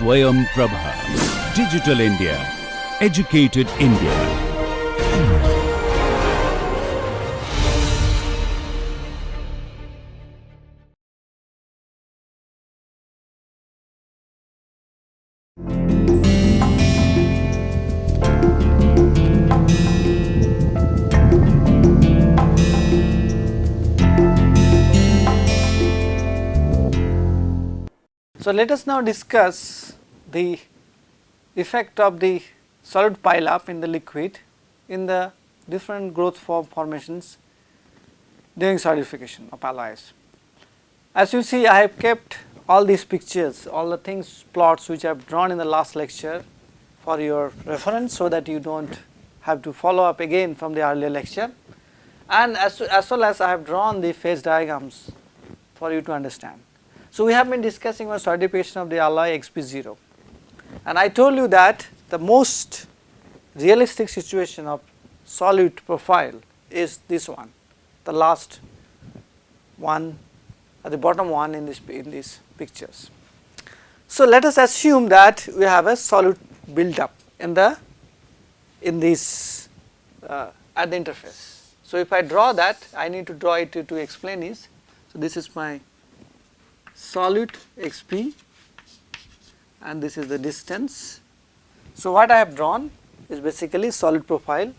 SwayamPrabha. Digital India. Educated India. So, let us now discuss the effect of the solid pile up in the liquid in the different growth formations during solidification of alloys. As you see, I have kept all these pictures, all the things, plots which I have drawn in the last lecture for your reference, so that you do not have to follow up again from the earlier lecture, and as well as I have drawn the phase diagrams for you to understand. So, we have been discussing on solidification of the alloy XP0, and I told you that the most realistic situation of solute profile is this one, the last one at the bottom one in these pictures. So, let us assume that we have a solute built up in this at the interface. So, if I draw that, I need to draw it to explain is, so this is my solute XP and this is the distance. So, what I have drawn is basically solid profile.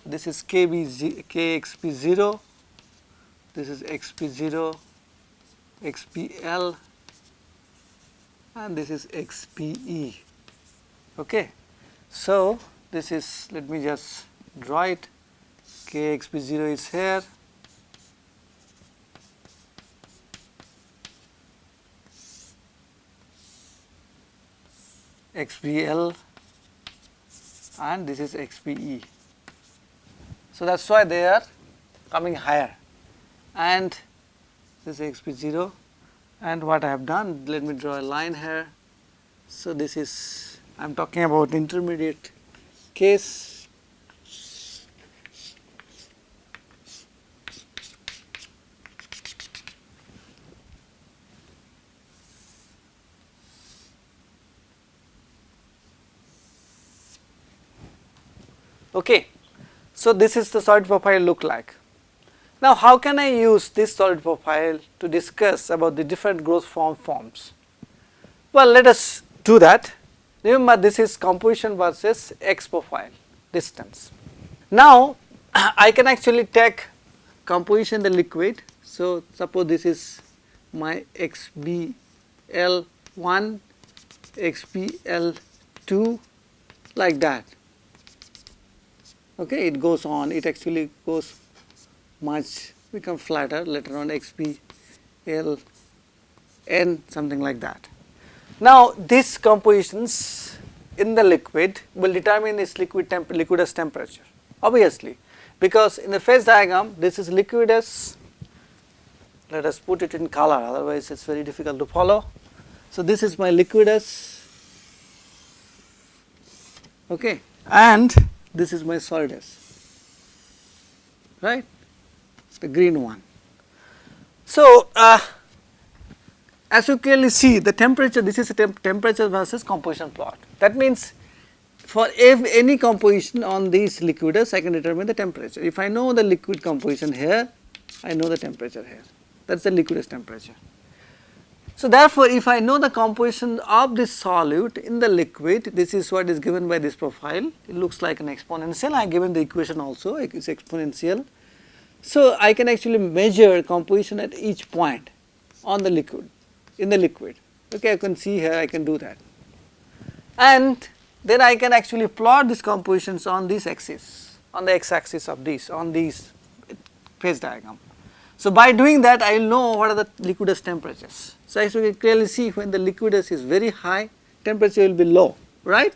This is KXP0, this is XP0, XPL, and this is XPE. Okay. So, this is, let me just draw it, KXP0 is here, XPL, and this is XPE. So, that is why they are coming higher, and this is XP0, and what I have done, let me draw a line here. So, this is, I am talking about intermediate case. Okay. So, this is the solid profile look like. Now, how can I use this solid profile to discuss about the different growth forms? Well, let us do that. Remember, this is composition versus X profile distance. Now, I can actually take composition in the liquid. So, suppose this is my XBL1, XBL2, like that. Okay, it goes on, it actually goes much, become flatter, later on XPLN, something like that. Now, these compositions in the liquid will determine its liquidus temperature, obviously, because in the phase diagram this is liquidus, let us put it in color, otherwise it is very difficult to follow. So, this is my liquidus, okay, and this is my solidus, right, the green one. So, as you clearly see, the temperature, this is a temperature versus composition plot. That means, for any composition on these liquidus, I can determine the temperature. If I know the liquid composition here, I know the temperature here, that is the liquidus temperature. So, therefore, if I know the composition of this solute in the liquid, this is what is given by this profile, it looks like an exponential, I have given the equation also, it is exponential. So, I can actually measure composition at each point on the liquid, in the liquid, okay, I can see here, I can do that. And then I can actually plot these compositions on this axis, on the x axis of these, on these phase diagram. So, by doing that, I will know what are the liquidus temperatures. So, as you can clearly see, when the liquidus is very high, temperature will be low, right,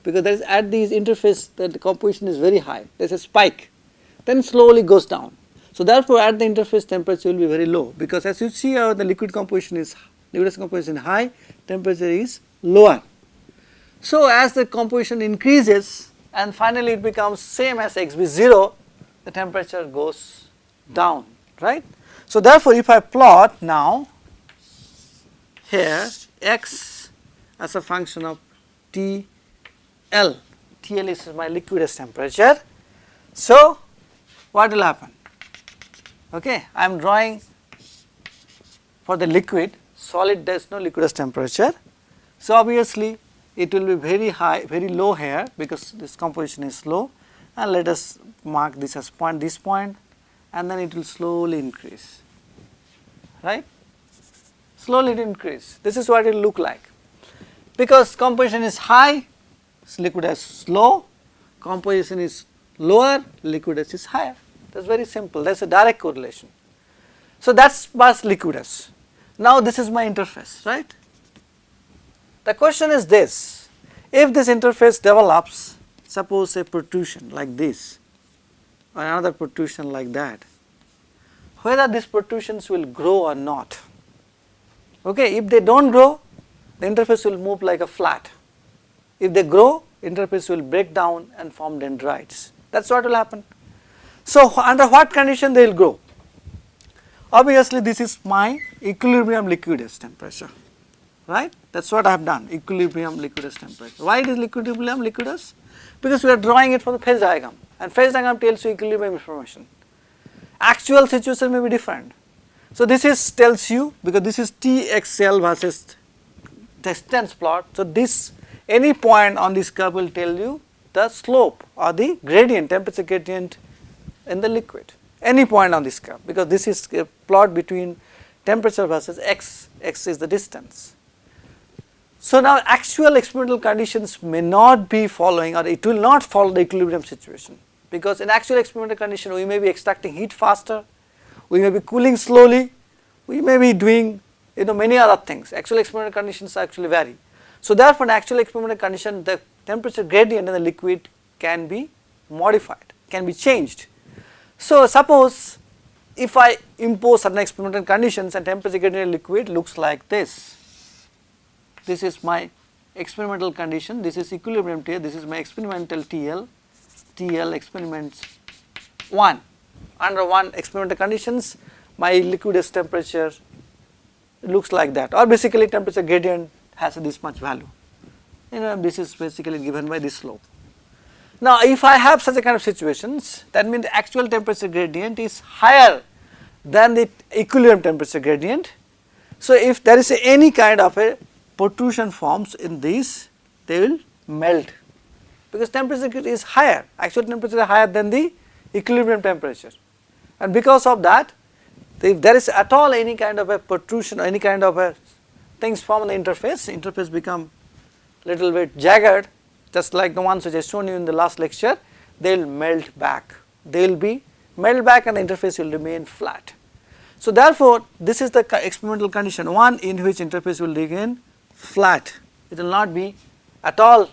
because there is at these interface that the composition is very high, there is a spike, then slowly goes down. So, therefore, at the interface temperature will be very low, because as you see how the liquidus composition is high, temperature is lower. So, as the composition increases and finally it becomes same as XB0, the temperature goes down, right. So, therefore, if I plot now here x as a function of TL. TL is my liquidus temperature. So, what will happen? Okay, I am drawing for the liquid, solid there is no liquidus temperature. So, obviously it will be very high, very low here because this composition is low, and let us mark this as this point, and then it will slowly increase, right, slowly it will increase. This is what it will look like, because composition is high, liquidus is low, composition is lower, liquidus is higher. That is very simple, that is a direct correlation. So, that is mass liquidus. Now, this is my interface, right. The question is this: if this interface develops, suppose a protrusion like this or another protrusion like that, whether these protrusions will grow or not. Okay, if they do not grow, the interface will move like a flat. If they grow, interface will break down and form dendrites. That is what will happen. So, under what condition they will grow? Obviously, this is my equilibrium liquidus temperature, right. That is what I have done, equilibrium liquidus temperature. Why it is equilibrium liquidus? Because we are drawing it from the phase diagram, and phase diagram tells you equilibrium information. Actual situation may be different. So, this is tells you, because this is TXL versus distance plot. So, this any point on this curve will tell you the slope or the gradient, temperature gradient in the liquid, any point on this curve, because this is a plot between temperature versus x is the distance. So, now actual experimental conditions may not be following, or it will not follow the equilibrium situation, because in actual experimental condition we may be extracting heat faster, we may be cooling slowly, we may be doing many other things. Actual experimental conditions actually vary. So, therefore, in actual experimental condition the temperature gradient in the liquid can be modified, can be changed. So, suppose if I impose certain experimental conditions and temperature gradient in liquid looks like this. This is my experimental condition, this is equilibrium TL, this is my experimental TL, TL experiments 1. Under 1 experimental conditions, my liquidus temperature looks like that, or basically temperature gradient has this much value. This is basically given by this slope. Now, if I have such a kind of situations, that means the actual temperature gradient is higher than the equilibrium temperature gradient. So, if there is any kind of a protrusion forms in these, they will melt, because temperature is higher, actual temperature is higher than the equilibrium temperature, and because of that, if there is at all any kind of a protrusion or any kind of a things form in the interface become little bit jagged, just like the ones which I shown you in the last lecture, they will melt back, they will be melt back and the interface will remain flat. So, therefore, this is the experimental condition 1 in which interface will remain flat, it will not be at all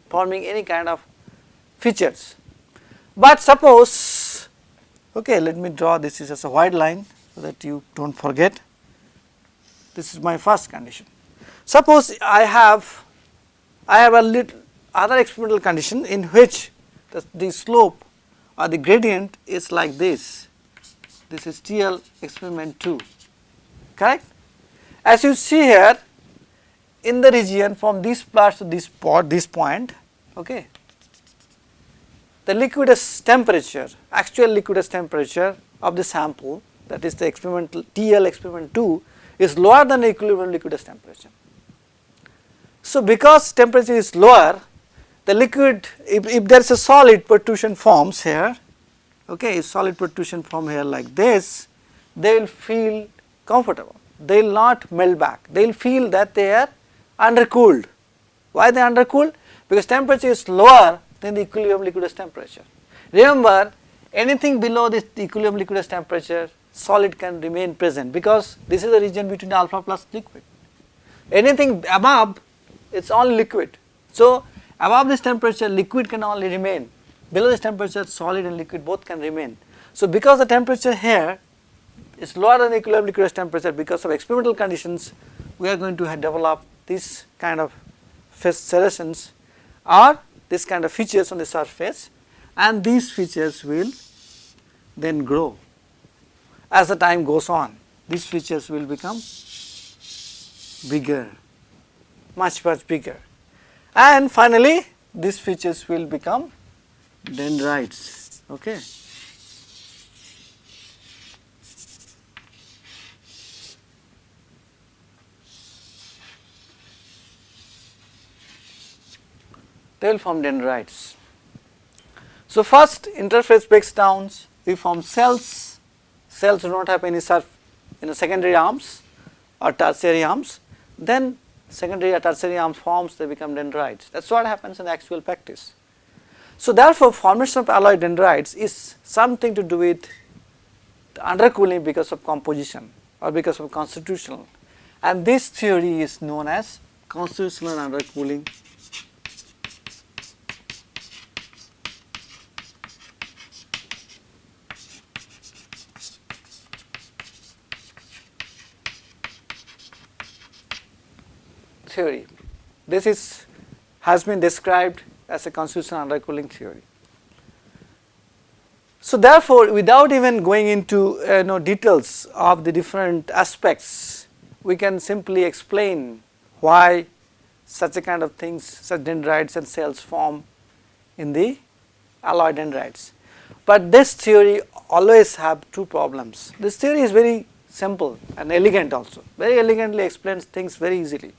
forming any kind of features. But suppose, okay, let me draw this is as a white line so that you do not forget, this is my first condition. Suppose I have a little other experimental condition in which the slope or the gradient is like this. This is TL experiment 2, correct. As you see here, in the region from this part to this point, okay, the liquidus temperature, actual liquidus temperature of the sample, that is the experimental TL experiment 2, is lower than the equilibrium liquidus temperature. So, because temperature is lower, the liquid, if there is a solid protrusion forms here, okay, if solid protrusion form here like this, they will feel comfortable, they will not melt back, they will feel that they are undercooled. Why they are undercooled? Because temperature is lower than the equilibrium liquidus temperature. Remember, anything below this equilibrium liquidus temperature, solid can remain present, because this is the region between alpha plus liquid. Anything above, it is all liquid. So, above this temperature liquid can only remain, below this temperature solid and liquid both can remain. So, because the temperature here is lower than the equilibrium liquidus temperature, because of experimental conditions, we are going to develop this kind of serrations or this kind of features on the surface, and these features will then grow as the time goes on. These features will become bigger, much bigger. And finally, these features will become dendrites. Okay. They will form dendrites. So first interface breaks down, we form cells. Cells do not have any secondary arms or tertiary arms. Then secondary or tertiary arms forms, they become dendrites. That's what happens in actual practice. So therefore, formation of alloy dendrites is something to do with the undercooling because of composition or because of constitutional. And this theory is known as constitutional undercooling theory. This has been described as a constitutional undercooling theory. So therefore, without even going into details of the different aspects, we can simply explain why such a kind of things, such dendrites and cells form in the alloy dendrites. But this theory always have two problems. This theory is very simple and elegant also, very elegantly explains things very easily.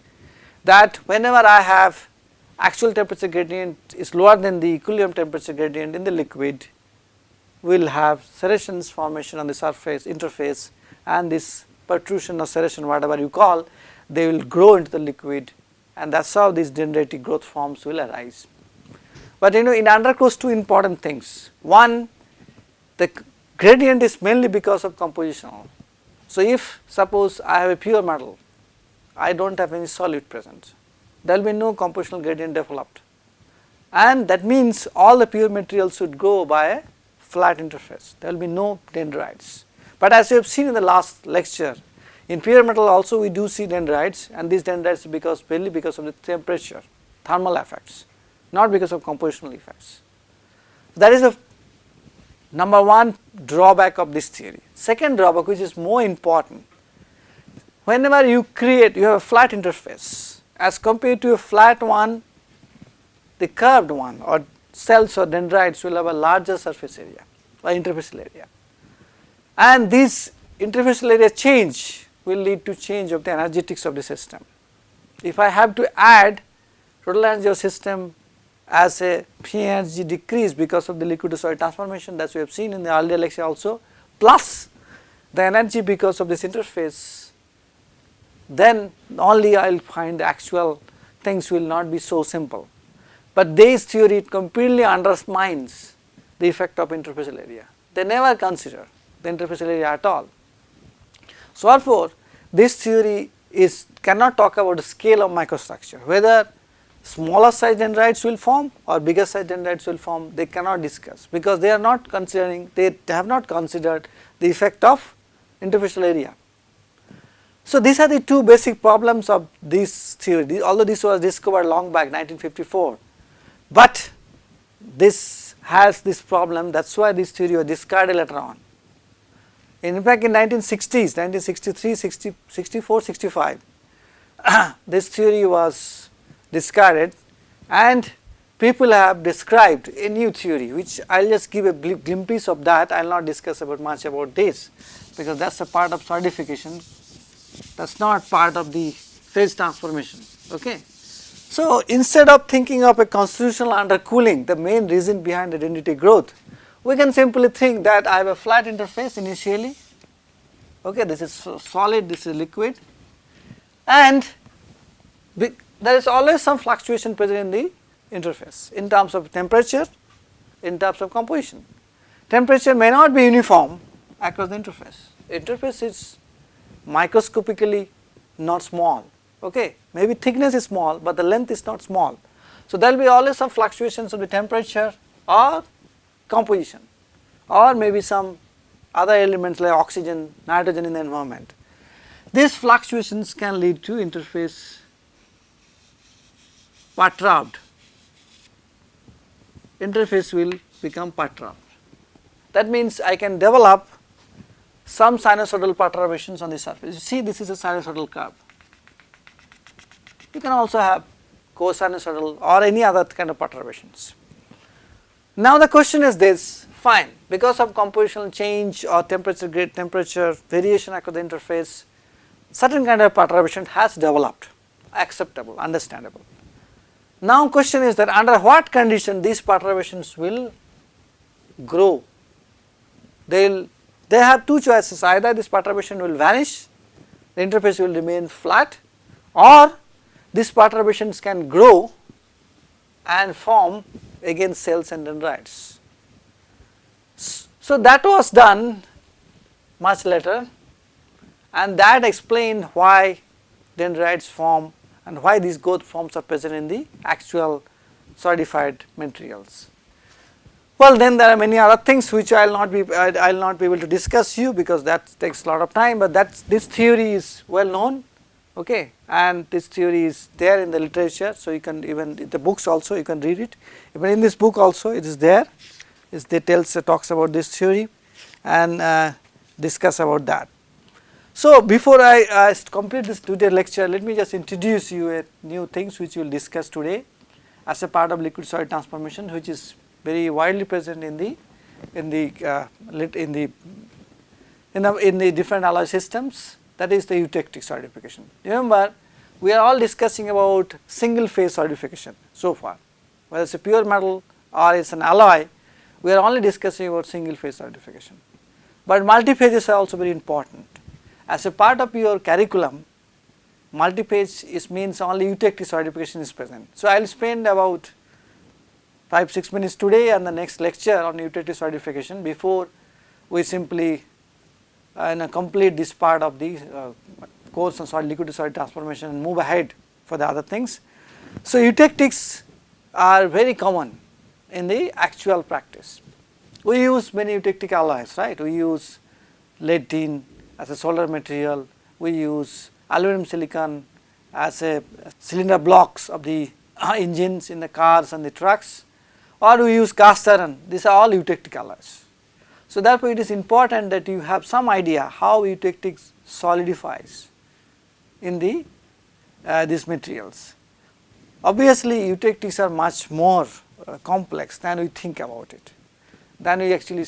That whenever I have actual temperature gradient is lower than the equilibrium temperature gradient in the liquid, we will have serrations formation on the surface interface, and this protrusion or serration, whatever you call, they will grow into the liquid, and that is how these dendritic growth forms will arise. But in undergoes two important things. One, the gradient is mainly because of compositional. So if suppose I have a pure metal, I do not have any solute present, there will be no compositional gradient developed, and that means all the pure materials should go by a flat interface, there will be no dendrites. But as you have seen in the last lecture, in pure metal also we do see dendrites, and these dendrites mainly because of the temperature, thermal effects, not because of compositional effects. That is the number one drawback of this theory. Second drawback, which is more important, whenever you have a flat interface as compared to a flat one, the curved one or cells or dendrites will have a larger surface area or interfacial area, and this interfacial area change will lead to change of the energetics of the system. If I have to add total energy of system as a P energy decrease because of the liquid to solid transformation, that we have seen in the earlier lecture also, plus the energy because of this interface, then only I will find the actual things will not be so simple. But this theory completely undermines the effect of interfacial area. They never consider the interfacial area at all. So therefore, this theory cannot talk about the scale of microstructure, whether smaller size dendrites will form or bigger size dendrites will form, they cannot discuss, because they have not considered the effect of interfacial area. So these are the two basic problems of this theory, although this was discovered long back 1954, but this has this problem, that is why this theory was discarded later on. In fact, in 1960s, 1963, 64, 65, this theory was discarded, and people have described a new theory, which I will just give a glimpse of that. I will not discuss much about this, because that is a part of solidification, that is not part of the phase transformation. Okay. So instead of thinking of a constitutional undercooling, the main reason behind the dendritic growth, we can simply think that I have a flat interface initially, okay, this is solid, this is liquid, and there is always some fluctuation present in the interface in terms of temperature, in terms of composition. Temperature may not be uniform across the interface. Interface is microscopically not small, okay, maybe thickness is small, but the length is not small. So there will be always some fluctuations of the temperature or composition, or maybe some other elements like oxygen, nitrogen in the environment. These fluctuations can lead to interface perturbed. Interface will become perturbed. That means I can develop some sinusoidal perturbations on the surface. You see, this is a sinusoidal curve. You can also have co-sinusoidal or any other kind of perturbations. Now the question is this, fine, because of compositional change or temperature variation across the interface, certain kind of perturbation has developed, acceptable, understandable. Now question is that under what condition these perturbations will grow? They have two choices, either this perturbation will vanish, the interface will remain flat, or these perturbations can grow and form again cells and dendrites. So that was done much later, and that explained why dendrites form and why these growth forms are present in the actual solidified materials. Well, then there are many other things which I will not be able to discuss you, because that takes a lot of time, but this theory is well known, okay, and this theory is there in the literature, so you can, even in the books also you can read it, even in this book also it is there, talks about this theory and discuss about that. So before I complete this today's lecture, let me just introduce you a new things which we will discuss today as a part of liquid solid transformation, which is very widely present in the different alloy systems, that is the eutectic solidification. Remember, we are all discussing about single phase solidification so far, whether it is a pure metal or it is an alloy, we are only discussing about single phase solidification, but multi phases are also very important. As a part of your curriculum, multi-phase means only eutectic solidification is present. So I will spend about 5-6 minutes today and the next lecture on eutectic solidification before we simply complete this part of the course on solid liquid to solid transformation and move ahead for the other things. So eutectics are very common in the actual practice. We use many eutectic alloys, right? We use lead tin as a solder material, we use aluminum silicon as a cylinder blocks of the engines in the cars and the trucks, or we use cast iron. These are all eutectic alloys. So therefore it is important that you have some idea how eutectics solidifies in the these materials. Obviously eutectics are much more complex than we think about it, than we actually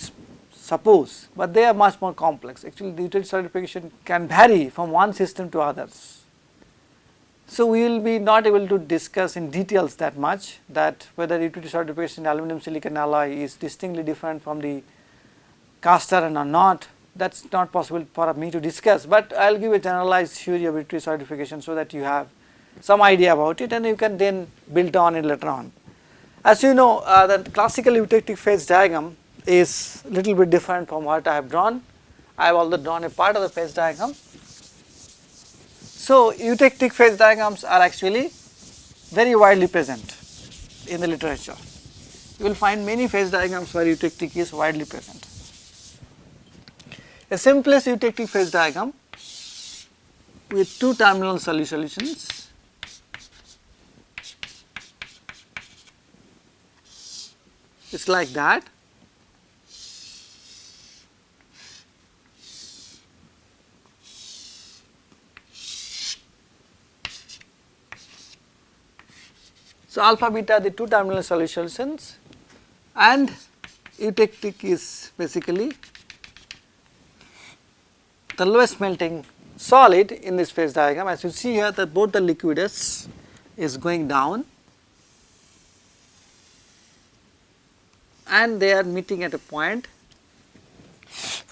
suppose, but they are much more complex. Actually the eutectic solidification can vary from one system to others. So we will be not able to discuss in details that much, that whether eutectic solidification in aluminum silicon alloy is distinctly different from the cast iron or not, that is not possible for me to discuss, but I will give a generalized theory of eutectic solidification so that you have some idea about it and you can then build on it later on. As you know, the classical eutectic phase diagram is little bit different from what I have drawn. I have also drawn a part of the phase diagram. So eutectic phase diagrams are actually very widely present in the literature. You will find many phase diagrams where eutectic is widely present. A simplest eutectic phase diagram with two terminal solutions is like that. So alpha beta are the two terminal solutions and eutectic is basically the lowest melting solid in this phase diagram. As you see here that both the liquid is going down and they are meeting at a point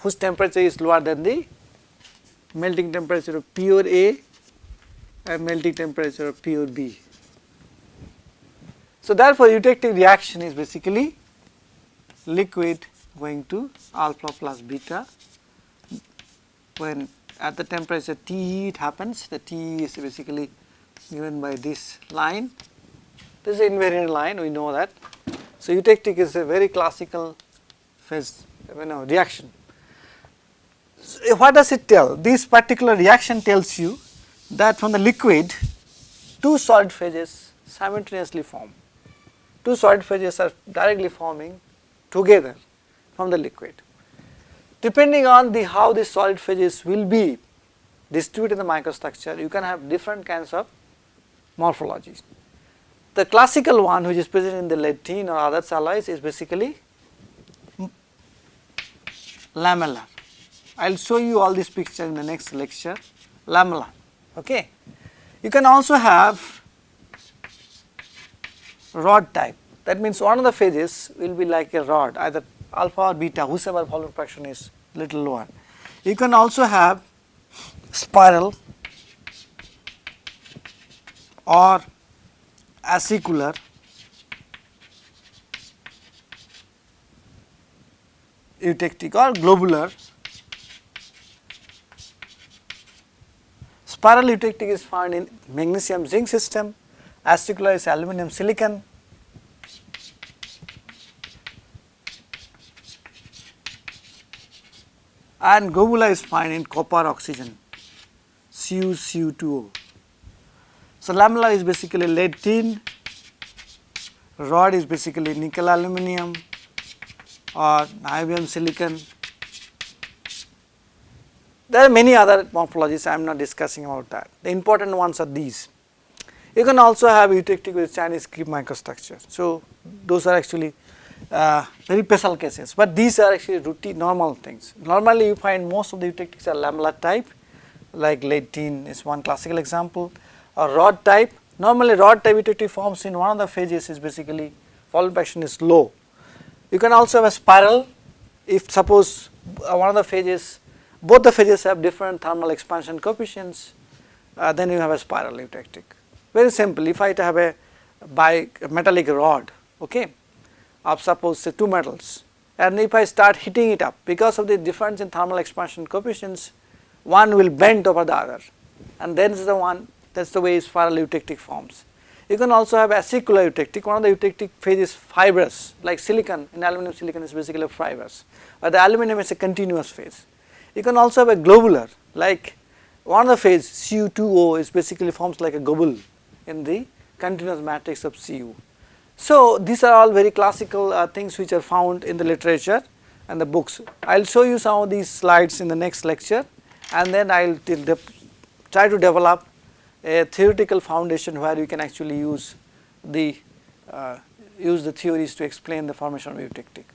whose temperature is lower than the melting temperature of pure A and melting temperature of pure B. So therefore eutectic reaction is basically liquid going to alpha plus beta. When at the temperature T it happens, the T is basically given by this line. This is an invariant line, we know that. So eutectic is a very classical phase reaction. So what does it tell? This particular reaction tells you that from the liquid two solid phases simultaneously form. Two solid phases are directly forming together from the liquid. Depending on how the solid phases will be distributed in the microstructure, you can have different kinds of morphology. The classical one which is present in the lead tin or other alloys is basically lamellar. I will show you all these pictures in the next lecture, lamellar. Okay. You can also have rod type, that means one of the phases will be like a rod, either alpha or beta, whosoever volume fraction is little lower. You can also have spiral or acicular eutectic or globular. Spiral eutectic is found in magnesium zinc system, acicular is aluminum silicon, and globular is found in copper oxygen, Cu2O. So lamellar is basically lead tin, rod is basically nickel aluminum or niobium silicon. There are many other morphologies, I am not discussing about that. The important ones are these. You can also have eutectic with Chinese creep microstructure. So those are actually very special cases, but these are actually routine normal things. Normally you find most of the eutectics are lamellar type, like lead tin is one classical example, or rod type. Normally rod type eutectic forms in one of the phases is basically volume fraction is low. You can also have a spiral if suppose one of the phases, both the phases have different thermal expansion coefficients, then you have a spiral eutectic. Very simple, if I have a metallic rod, okay, of suppose say two metals, and if I start heating it up, because of the difference in thermal expansion coefficients, one will bend over the other, and then is the one, that is the way spiral eutectic forms. You can also have acicular eutectic. One of the eutectic phase is fibrous, like silicon, in aluminum silicon is basically fibrous, but the aluminum is a continuous phase. You can also have a globular, like one of the phase Cu2O is basically forms like a globule in the continuous matrix of Cu. So these are all very classical things which are found in the literature and the books. I will show you some of these slides in the next lecture, and then I will try to develop a theoretical foundation where you can actually use the theories to explain the formation of eutectic.